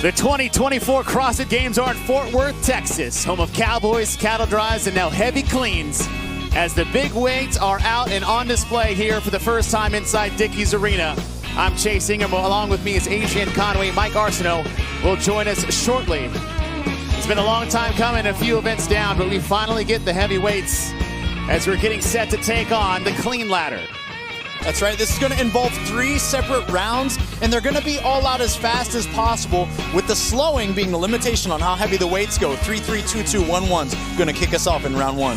The 2024 CrossFit Games are in Fort Worth, Texas, home of cowboys, cattle drives, and now heavy cleans, as the big weights are out and on display here for the first time inside Dickies Arena. I'm Chase Ingham. Along with me is Adrian Conway. Mike Arsenault will join us shortly. It's been a long time coming, a few events down, but we finally get the heavyweights as we're getting set to take on the clean ladder. That's right, this is going to involve 3 separate rounds, and they're going to be all out as fast as possible, with the slowing being the limitation on how heavy the weights go. 3, 3, 2, 2, 1, 1's going to kick us off in round 1.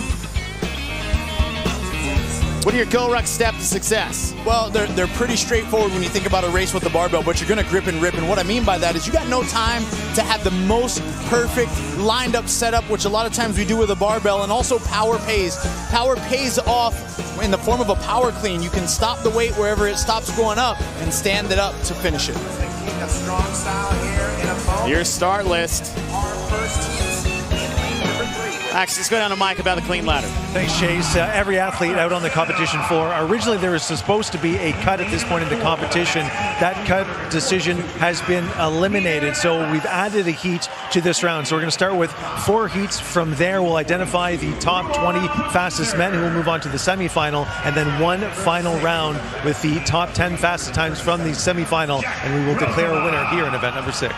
What are your go-ruck steps to success? Well, they're pretty straightforward when you think about a race with the barbell, but you're going to grip and rip, and what I mean by that is you got no time to have the most perfect lined up setup, which a lot of times we do with a barbell, and also power pays. Power pays off in the form of a power clean. You can stop the weight wherever it stops going up and stand it up to finish it. A strong style here in a moment. Your start list. Our first heats in number 3. Actually, let's go down to Mike about the clean ladder. Thanks, Chase. Every athlete out on the competition floor. Originally, there was supposed to be a cut at this point in the competition. That cut decision has been eliminated, so we've added a heat to this round. So we're going to start with 4 heats. From there, we'll identify the top 20 fastest men who will move on to the semifinal, and then one final round with the top 10 fastest times from the semifinal, and we will declare a winner here in event number 6.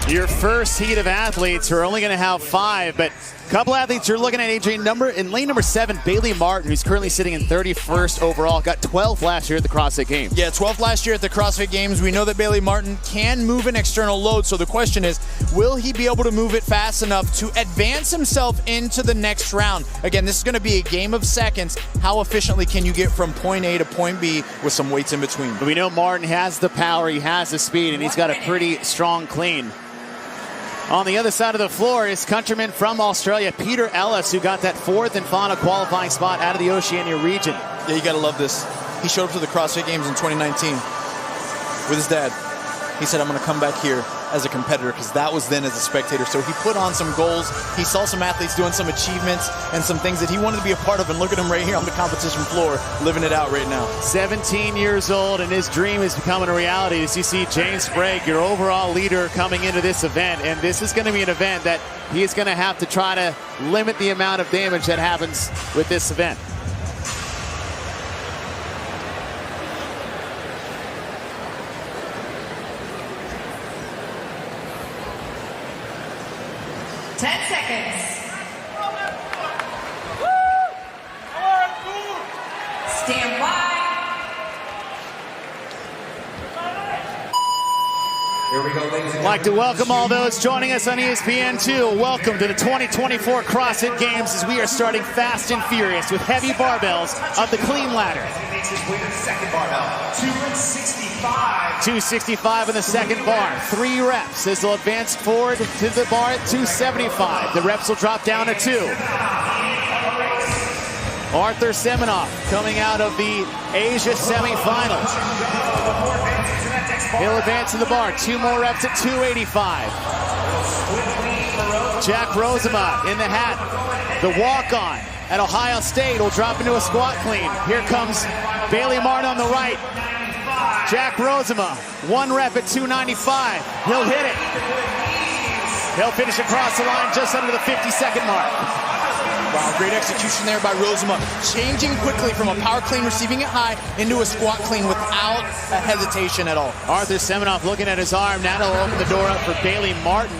Your first heat of athletes, we're only going to have 5, but a couple athletes you're looking at, Adrian. In lane number 7, Bailey Martin, who's currently sitting in 31st overall, got 12th last year at the CrossFit Games. Yeah, 12th last year at the CrossFit Games. We know that Bailey Martin can move an external load, so the question is, will he be able to move it fast enough to advance himself into the next round? Again, this is going to be a game of seconds. How efficiently can you get from point A to point B with some weights in between? But we know Martin has the power, he has the speed, and he's got a pretty strong clean. On the other side of the floor is countryman from Australia, Peter Ellis, who got that 4th and final qualifying spot out of the Oceania region. Yeah, you got to love this. He showed up to the CrossFit Games in 2019 with his dad. He said, I'm going to come back here as a competitor, because that was then as a spectator. So he put on some goals. He saw some athletes doing some achievements and some things that he wanted to be a part of, and look at him right here on the competition floor, living it out right now. 17 years old, and his dream is becoming a reality. As you see James Sprague, your overall leader, coming into this event, and this is going to be an event that he's going to have to try to limit the amount of damage that happens with this event. Stand by. Here we go, ladies and I'd like to welcome all those joining us on ESPN2. Welcome to the 2024 CrossFit Games, as we are starting fast and furious with heavy barbells of the clean ladder. Second barbell, 265. 265 in the second bar, 3 reps as they'll advance forward to the bar at 275. The reps will drop down to 2. Arthur Semenoff coming out of the Asia semifinals. He'll advance to the bar, 2 more reps at 285. Jack Rosamond in the hat, the walk-on at Ohio State, will drop into a squat clean. Here comes Bailey Martin on the right. Jack Rosamond, 1 rep at 295. He'll hit it. He'll finish across the line just under the 50-second mark. Wow, great execution there by Rosema. Changing quickly from a power clean, receiving it high, into a squat clean without a hesitation at all. Arthur Semenoff looking at his arm. Now he'll open the door up for Bailey Martin.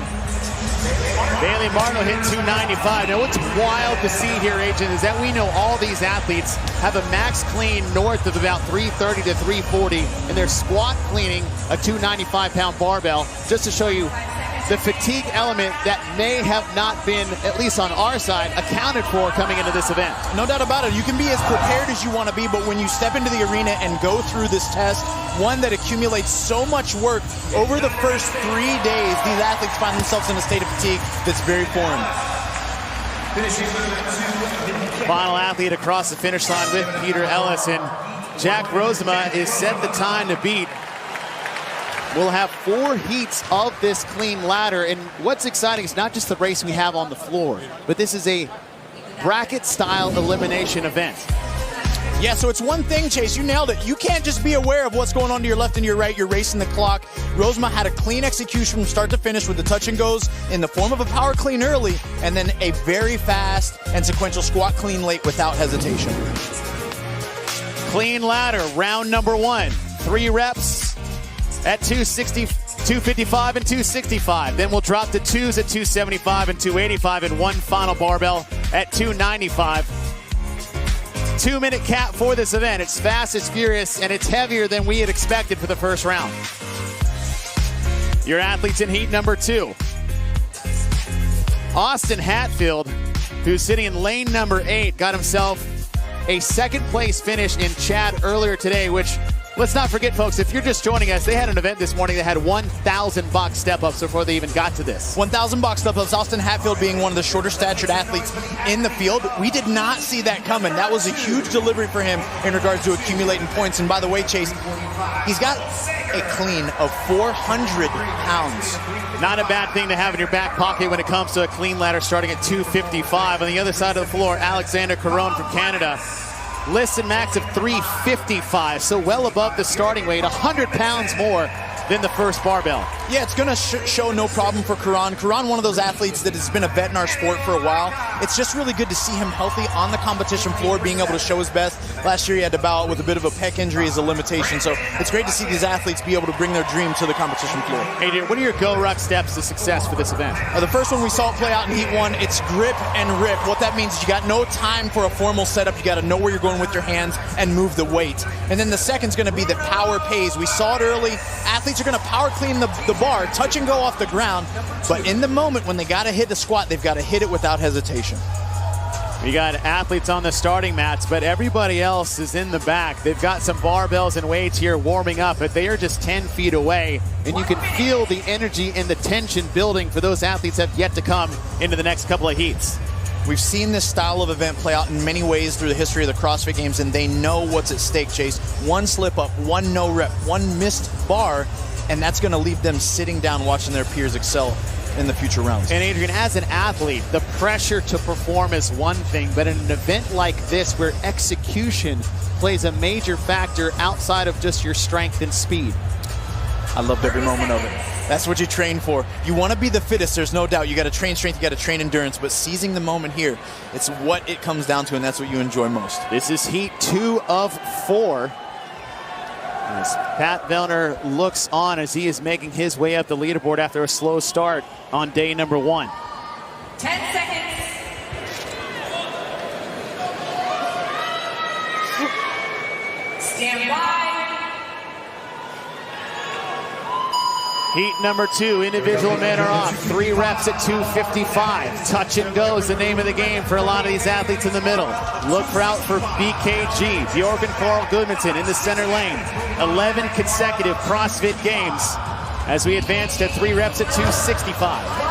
Bailey Martin will hit 295. Now what's wild to see here, Agent, is that we know all these athletes have a max clean north of about 330 to 340, and they're squat cleaning a 295-pound barbell, just to show you the fatigue element that may have not been, at least on our side, accounted for coming into this event. No doubt about it. You can be as prepared as you want to be, but when you step into the arena and go through this test, one that accumulates so much work over the first 3 days, these athletes find themselves in a state of fatigue that's very foreign. Final athlete across the finish line with Peter Ellis, and Jack Rosema is set the time to beat. We'll have 4 heats of this clean ladder, and what's exciting is not just the race we have on the floor, but this is a bracket-style elimination event. Yeah, so it's one thing, Chase, you nailed it. You can't just be aware of what's going on to your left and your right. You're racing the clock. Rosema had a clean execution from start to finish with the touch and goes in the form of a power clean early, and then a very fast and sequential squat clean late without hesitation. Clean ladder, round number 1. 3 reps at 260, 255 and 265. Then we'll drop to 2s at 275 and 285 and one final barbell at 295. 2-minute cap for this event. It's fast, it's furious, and it's heavier than we had expected for the first round. Your athletes in heat number 2. Austin Hatfield, who's sitting in lane number 8, got himself a second place finish in Chad earlier today, which, let's not forget, folks, if you're just joining us, they had an event this morning that had 1,000 box step-ups before they even got to this. 1,000 box step-ups, Austin Hatfield being one of the shorter statured athletes in the field. We did not see that coming. That was a huge delivery for him in regards to accumulating points. And by the way, Chase, he's got a clean of 400 pounds. Not a bad thing to have in your back pocket when it comes to a clean ladder starting at 255. On the other side of the floor, Alexander Caron from Canada. Listed max of 355, so well above the starting weight, 100 pounds more than the first barbell. Yeah, it's going to show no problem for Caron. Caron, one of those athletes that has been a vet in our sport for a while. It's just really good to see him healthy on the competition floor, being able to show his best. Last year he had to bow out with a bit of a pec injury as a limitation, so it's great to see these athletes be able to bring their dream to the competition floor. Adrian, what are your go-ruck steps to success for this event? The first one we saw it play out in heat 1, it's grip and rip. What that means is you got no time for a formal setup. You got to know where you're going with your hands and move the weight. And then the second's going to be the power pays. We saw it early. Athletes are going to power clean the bar, touch and go off the ground, but in the moment when they got to hit the squat, they've got to hit it without hesitation. We got athletes on the starting mats, but everybody else is in the back. They've got some barbells and weights here warming up, but they are just 10 feet away, and you can feel the energy and the tension building for those athletes that have yet to come into the next couple of heats. We've seen this style of event play out in many ways through the history of the CrossFit Games, and they know what's at stake, Chase. One slip up, one no rep, one missed bar, and that's going to leave them sitting down watching their peers excel in the future rounds. And Adrian, as an athlete, the pressure to perform is one thing, but in an event like this where execution plays a major factor outside of just your strength and speed. I loved every moment of it. That's what you train for. You want to be the fittest, there's no doubt. You got to train strength, you got to train endurance, but seizing the moment here, it's what it comes down to, and that's what you enjoy most. This is heat 2 of 4. As Pat Vellner looks on as he is making his way up the leaderboard after a slow start on day number 1. 10 seconds. Stand by. Heat number 2, individual men are off. 3 reps at 255. Touch and go is the name of the game for a lot of these athletes in the middle. Look out for BKG, Bjorgen Carl Gudmundsson in the center lane. 11 consecutive CrossFit Games as we advance to 3 reps at 265.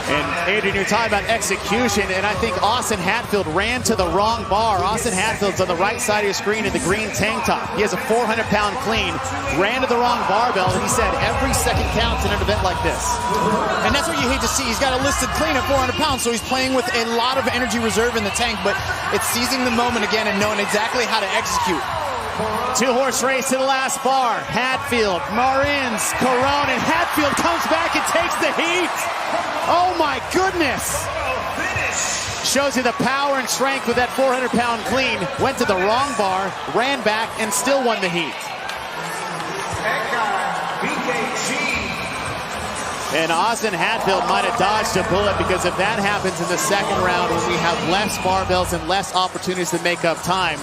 And Adrian, you're talking about execution, and I think Austin Hatfield ran to the wrong bar. Austin Hatfield's on the right side of your screen in the green tank top. He has a 400-pound clean, ran to the wrong barbell, and he said every second counts in an event like this. And that's what you hate to see. He's got a listed clean at 400 pounds, so he's playing with a lot of energy reserve in the tank, but it's seizing the moment again and knowing exactly how to execute. 2-horse race to the last bar. Hatfield, Marins, Caron, and Hatfield comes back and takes the heat. Oh my goodness. Shows you the power and strength with that 400-pound clean. Went to the wrong bar, ran back, and still won the heat. And Austin Hatfield might have dodged a bullet, because if that happens in the second round when we have less barbells and less opportunities to make up time,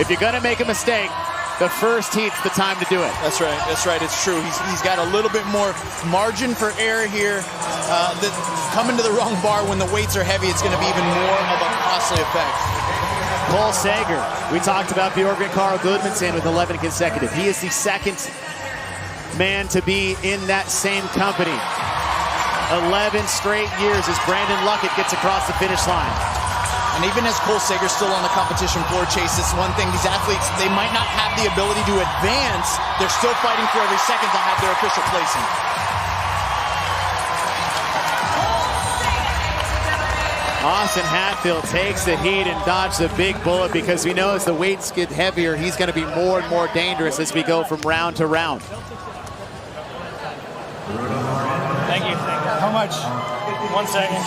if you're going to make a mistake, the first heat's the time to do it. That's right. That's right. It's true. He's got a little bit more margin for error here. Coming to the wrong bar when the weights are heavy, it's going to be even more of a costly effect. Cole Sager. We talked about Bjorgen Carl Gudmundsson with 11 consecutive. He is the second man to be in that same company. 11 straight years as Brandon Luckett gets across the finish line. And even as Cole Sager's still on the competition floor, Chase, it's one thing. These athletes, they might not have the ability to advance. They're still fighting for every second to have their official placing. Austin Hatfield takes the heat and dodges the big bullet because we know as the weights get heavier, he's going to be more and more dangerous as we go from round to round. Thank you. How much? 1 second.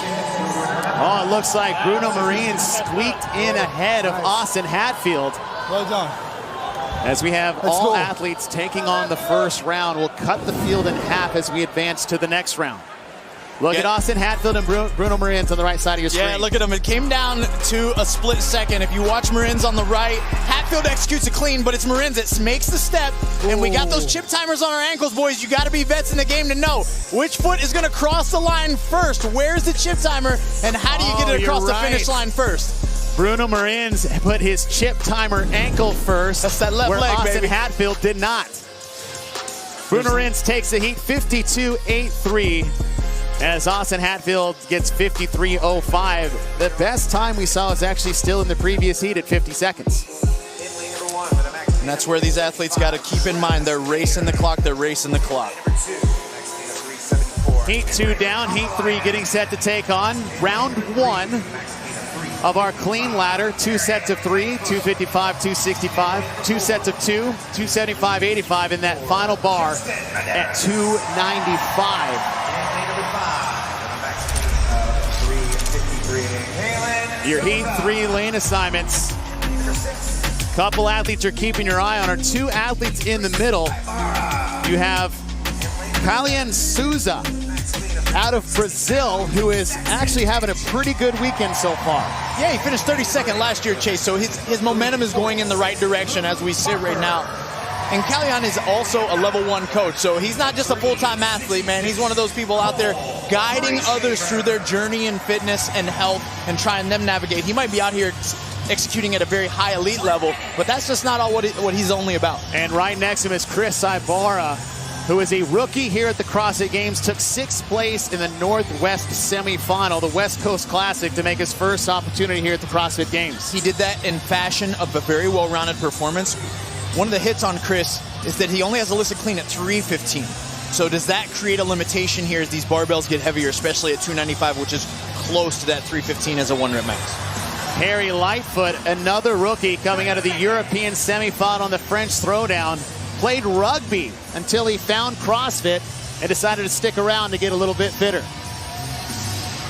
Oh, it looks like Bruno Marine squeaked in ahead of Austin Hatfield. Well done. As we have Let's all go. athletes taking on the first round, we'll cut the field in half as we advance to the next round. Look at Austin Hatfield and Bruno Marins on the right side of your screen. Yeah, look at him. It came down to a split second. If you watch Marins on the right, Hatfield executes a clean, but it's Marins that makes the step. And we got those chip timers on our ankles, boys. You got to be vets in the game to know which foot is going to cross the line first. Where's the chip timer, and how do you get it across the finish line first? Bruno Marins put his chip timer ankle first. That's that left where leg, Austin baby. Hatfield did not. Bruno Marins takes the heat 52.83 as Austin Hatfield gets 53.05. The best time we saw is actually still in the previous heat at 50 seconds. And that's where these athletes got to keep in mind. They're racing the clock. They're racing the clock. Heat 2 down, heat 3 getting set to take on round 1 of our clean ladder. 2 sets of 3, 255, 265, 2 sets of 2, 275, 85, and that final bar at 295. Your heat 3 lane assignments. Couple athletes you're keeping your eye on are 2 athletes in the middle. You have Kalian Souza out of Brazil, who is actually having a pretty good weekend so far. Yeah, he finished 32nd last year, Chase, so his momentum is going in the right direction as we sit right now. And Kalian is also a level 1 coach, so he's not just a full-time athlete, man. He's one of those people out there guiding others through their journey in fitness and health and trying them navigate. He might be out here executing at a very high elite level, but that's just not all what he's only about. And right next to him is Chris Ibarra, who is a rookie here at the CrossFit Games, took 6th place in the Northwest semifinal, the West Coast Classic, to make his first opportunity here at the CrossFit Games. He did that in fashion of a very well-rounded performance. One of the hits on Chris is that he only has a listed clean at 315. So does that create a limitation here as these barbells get heavier, especially at 295, which is close to that 315 as a 1 rep max? Harry Lightfoot, another rookie coming out of the European semifinal on the French Throwdown, played rugby until he found CrossFit and decided to stick around to get a little bit fitter.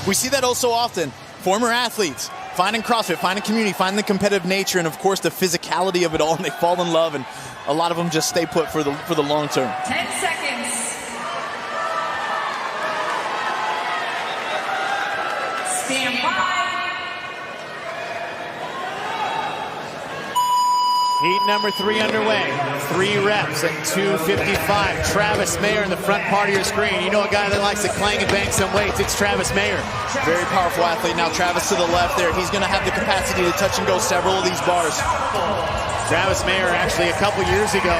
We see that also often. Former athletes finding CrossFit, finding community, finding the competitive nature, and of course the physicality of it all, and they fall in love, and a lot of them just stay put for the long term. 10 seconds. Stand by. Heat number 3 underway. 3 reps at 255. Travis Mayer in the front part of your screen. You know a guy that likes to clang and bang some weights. It's Travis Mayer. Very powerful athlete. Now Travis to the left there. He's going to have the capacity to touch and go several of these bars. Travis Mayer actually a couple years ago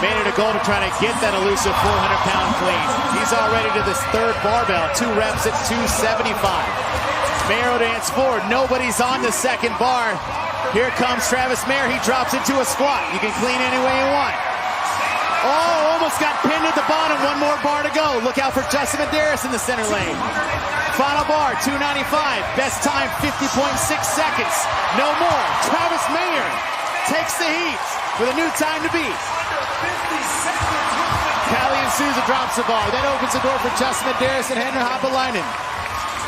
made it a goal to try to get that elusive 400-pound clean. He's already to this 3rd barbell. 2 reps at 275. Mayer dance forward. Nobody's on the 2nd bar. Here comes Travis Mayer. He drops into a squat. You can clean any way you want. Oh, almost got pinned at the bottom. 1 more bar to go. Look out for Justin Medeiros in the center lane. Final bar, 295. Best time, 50.6 seconds. No more. Travis Mayer takes the heat with a new time to beat. Kalian Souza drops the bar. That opens the door for Justin Medeiros and Henry Hapalainen.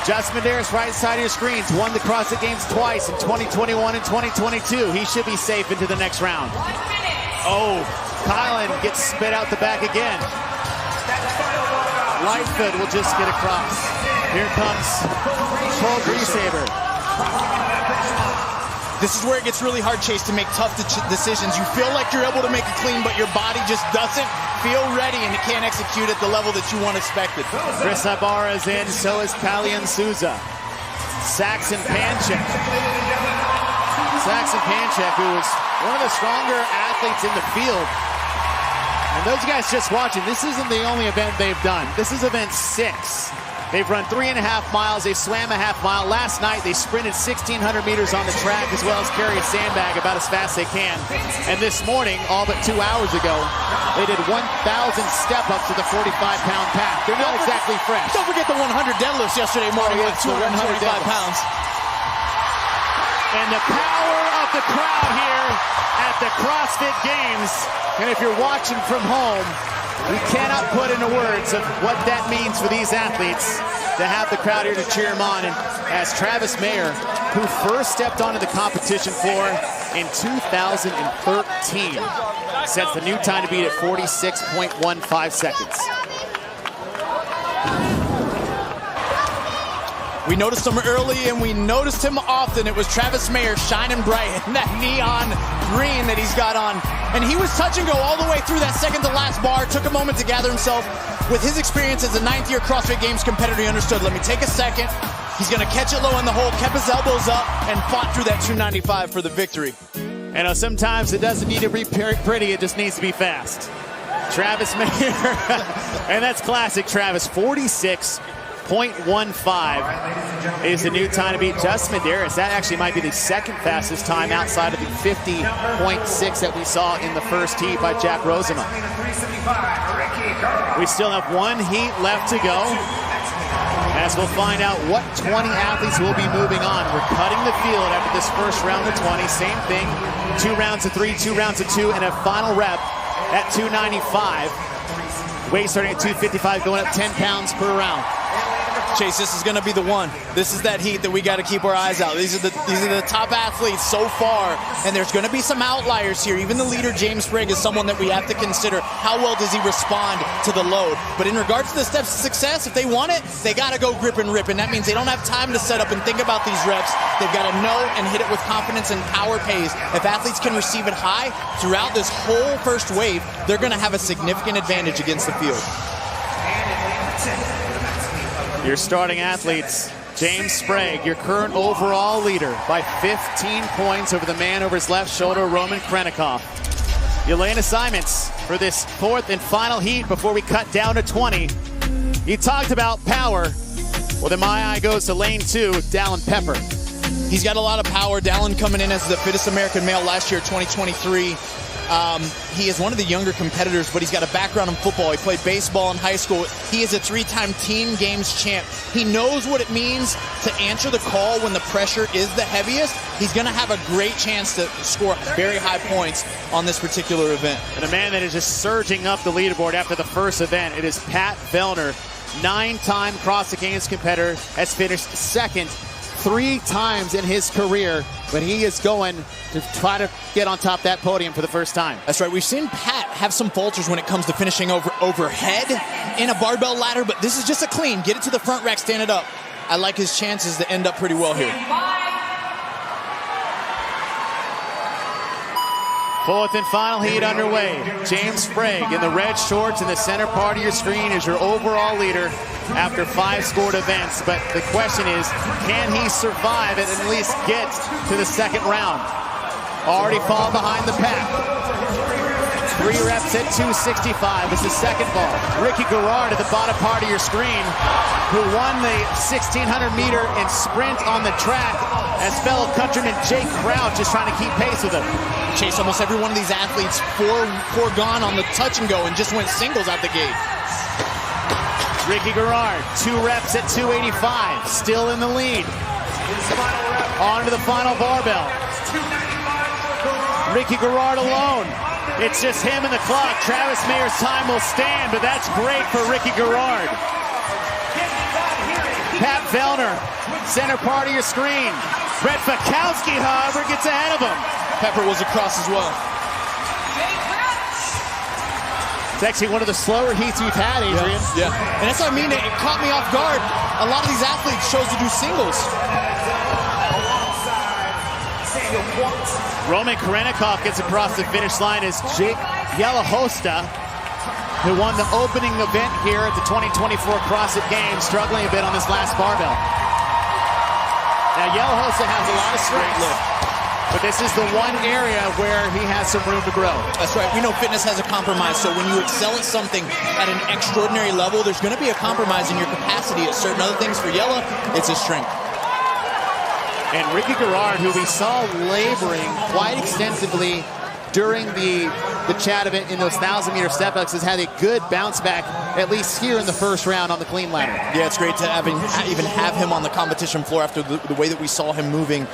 Justin Medeiros, right side of your screens, won the CrossFit Games twice in 2021 and 2022. He should be safe into the next round. 1 minute. Oh, Kylan gets spit out the back again. Lightfoot will just get across. Here comes Paul Griesaber. This is where it gets really hard, Chase, to make tough decisions. You feel like you're able to make a clean, but your body just doesn't feel ready and it can't execute at the level that you want expected. Chris Ibarra is in, so is Kalian Souza. Saxon Panchek. Saxon Panchek, who is one of the stronger athletes in the field. And those guys just watching, this isn't the only event they've done. This is event 6. They've run 3.5 miles. They swam a half mile. Last night, they sprinted 1,600 meters on the track, as well as carry a sandbag about as fast as they can. And this morning, all but 2 hours ago, they did 1,000 step-ups to the 45-pound pack. They're not exactly fresh. Don't forget the 100 deadlifts yesterday morning with 225 pounds. And the power of the crowd here at the CrossFit Games. And if you're watching from home, we cannot put into words of what that means for these athletes to have the crowd here to cheer them on. And as Travis Mayer, who first stepped onto the competition floor in 2013, sets the new time to beat at 46.15 seconds. We noticed him early and we noticed him often. It was Travis Mayer shining bright in that neon green that he's got on. And he was touch and go all the way through that second to last bar. Took a moment to gather himself. With his experience as a 9th-year CrossFit Games competitor, he understood, let me take a second. He's gonna catch it low in the hole, kept his elbows up, and fought through that 295 for the victory. And sometimes it doesn't need to be pretty, it just needs to be fast. Travis Mayer, and that's classic Travis, 46.15 is the new time to beat Justin Medeiros. That actually might be the second fastest time outside of the 50.6 that we saw in the first heat by Jack Rosema. We still have one heat left to go, as we'll find out what 20 athletes will be moving on. We're cutting the field after this first round of 20. Same thing, 2 rounds of 3, 2 rounds of 2, and a final rep at 295. Weight starting at 255, going up 10 pounds per round. Chase, this is going to be the one. This is that heat that we got to keep our eyes out. These are the top athletes so far, and there's going to be some outliers here. Even the leader, James Sprigg, is someone that we have to consider. How well does he respond to the load? But in regards to the steps to success, if they want it, they got to go grip and rip, and that means they don't have time to set up and think about these reps. They've got to know and hit it with confidence, and power pays. If athletes can receive it high throughout this whole first wave, they're going to have a significant advantage against the field. Your starting athletes, James Sprague, your current overall leader by 15 points over the man over his left shoulder, Roman Krennikov. Your lane assignments for this fourth and final heat before we cut down to 20. You talked about power. Well, then my eye goes to lane 2, Dallin Pepper. He's got a lot of power. Dallin coming in as the fittest American male last year, 2023. He is one of the younger competitors, but he's got a background in football. He played baseball in high school. He is a 3-time Teen Games champ. He knows what it means to answer the call when the pressure is the heaviest. He's going to have a great chance to score very high points on this particular event. And a man that is just surging up the leaderboard after the first event, it is Pat Vellner, 9-time CrossFit Games competitor, has finished second 3 times in his career, but he is going to try to get on top of that podium for the first time. That's right. We've seen Pat have some falters when it comes to finishing overhead in a barbell ladder, but this is just a clean. Get it to the front rack, stand it up. I like his chances to end up pretty well here. Fourth and final heat underway. James Sprague in the red shorts in the center part of your screen is your overall leader after 5 scored events. But the question is, can he survive it and at least get to the second round? Already fall behind the pack. 3 reps at 265 is the second ball. Ricky Garrard at the bottom part of your screen, who won the 1600 meter in sprint on the track, as fellow countryman Jake Crouch is trying to keep pace with him. Chase, almost every one of these athletes foregone on the touch and go and just went singles out the gate. Ricky Garrard, 2 reps at 285, still in the lead. On to the final barbell. Ricky Garrard alone. It's just him and the clock. Travis Mayer's time will stand, but that's great for Ricky Garrard. Pat Vellner, center part of your screen. Brett Fakowski, however, gets ahead of him. Pepper was across as well. It's actually one of the slower heats we've had, Adrian. Yeah. And that's what I mean. It caught me off guard. A lot of these athletes chose to do singles. Roman Krennikov gets across the finish line as Jake Yelahosta, who won the opening event here at the 2024 CrossFit Games, struggling a bit on this last barbell. Now, Yelahosta has a lot of strength, but this is the one area where he has some room to grow. That's right. We know fitness has a compromise, so when you excel at something at an extraordinary level, there's going to be a compromise in your capacity at certain other things. For Yella, it's his strength. And Ricky Garrard, who we saw laboring quite extensively during the chat event in those 1,000-meter step-ups, has had a good bounce back, at least here in the first round on the clean ladder. Yeah, it's great to even have him on the competition floor after the way that we saw him moving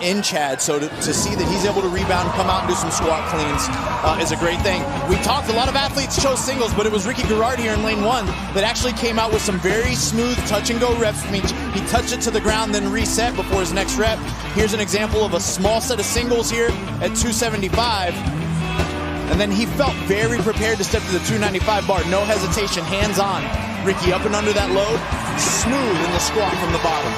in Chad. So to see that he's able to rebound and come out and do some squat cleans is a great thing. We talked, a lot of athletes chose singles, but it was Ricky Garrard here in lane 1 that actually came out with some very smooth touch and go reps. I mean, he touched it to the ground, then reset before his next rep. Here's an example of a small set of singles here at 275. And then he felt very prepared to step to the 295 bar. No hesitation, hands on. Ricky up and under that load, smooth in the squat from the bottom.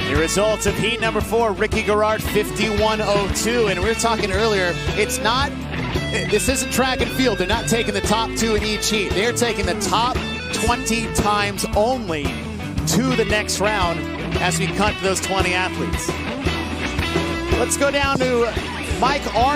The results of heat number 4, Ricky Garrard 51.02. And we were talking earlier, this isn't track and field. They're not taking the top 2 in each heat. They're taking the top 20 times only to the next round as we cut those 20 athletes. Let's go down to Mike R.